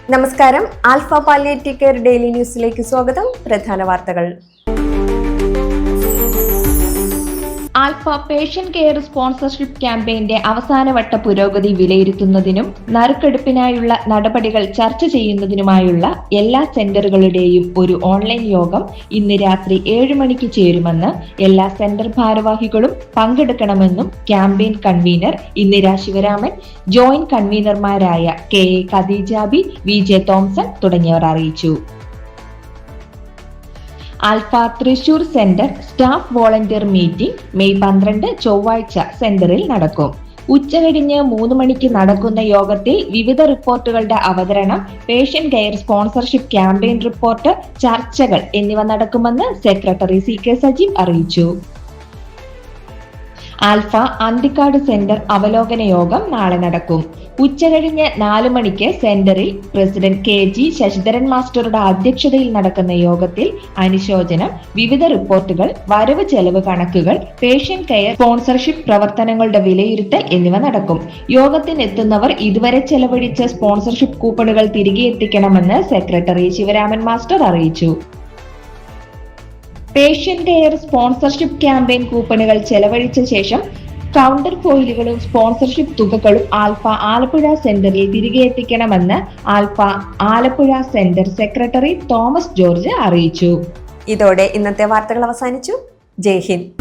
നമസ്കാരം. Alpha palliative care daily ന്യൂസിലേക്ക് സ്വാഗതം. പ്രധാന വാർത്തകൾ. ആൽഫ പേഷ്യന്റ് കെയർ സ്പോൺസർഷിപ്പ് ക്യാമ്പയിന്റെ അവസാനവട്ട പുരോഗതി വിലയിരുത്തുന്നതിനും നറുക്കെടുപ്പിനായുള്ള നടപടികൾ ചർച്ച ചെയ്യുന്നതിനുമായുള്ള എല്ലാ സെന്ററുകളുടെയും ഒരു ഓൺലൈൻ യോഗം ഇന്ന് രാത്രി 7 മണിക്ക് ചേരുമെന്ന് എല്ലാ സെന്റർ ഭാരവാഹികളും പങ്കെടുക്കണമെന്നും campaign convener Indira Sivaraman, joint കൺവീനർമാരായ K A Khadeejabi, V J Thomson തുടങ്ങിയവർ അറിയിച്ചു. Alpha Thrissur centre staff volunteer meeting May 12 ചൊവ്വാഴ്ച സെന്ററിൽ നടക്കും. ഉച്ചകഴിഞ്ഞ് 3 മണിക്ക് നടക്കുന്ന യോഗത്തിൽ വിവിധ റിപ്പോർട്ടുകളുടെ അവതരണം, patient care sponsorship campaign report, ചർച്ചകൾ എന്നിവ നടക്കുമെന്ന് സെക്രട്ടറി സി കെ സജീവ് അറിയിച്ചു. ആൽഫ അന്തിക്കാട് സെന്റർ അവലോകന യോഗം നാളെ നടക്കും. ഉച്ചകഴിഞ്ഞ് 4 മണിക്ക് സെന്ററിൽ പ്രസിഡന്റ് കെ ജി ശശിധരൻ മാസ്റ്ററുടെ അധ്യക്ഷതയിൽ നടക്കുന്ന യോഗത്തിൽ അനുശോചനം, വിവിധ റിപ്പോർട്ടുകൾ, വരവ് ചെലവ് കണക്കുകൾ, പേഷ്യന്റ് കെയർ സ്പോൺസർഷിപ്പ് പ്രവർത്തനങ്ങളുടെ വിലയിരുത്തൽ എന്നിവ നടക്കും. യോഗത്തിനെത്തുന്നവർ ഇതുവരെ ചെലവഴിച്ച സ്പോൺസർഷിപ്പ് കൂപ്പണുകൾ തിരികെ എത്തിക്കണമെന്ന് സെക്രട്ടറി ശിവരാമൻ മാസ്റ്റർ അറിയിച്ചു. പേഷ്യന്റ് കെയർ സ്പോൺസർഷിപ്പ് ക്യാമ്പയിൻ കൂപ്പണുകൾ ചെലവഴിച്ച ശേഷം കൗണ്ടർ ഫോയിലുകളും സ്പോൺസർഷിപ്പ് തുകകളും ആൽഫ ആലപ്പുഴ സെന്ററിൽ തിരികെ എത്തിക്കണമെന്ന് Alpha Alappuzha centre secretary Thomas George അറിയിച്ചു. ഇതോടെ ഇന്നത്തെ വാർത്തകൾ അവസാനിച്ചു. ജയ് ഹിന്ദ്.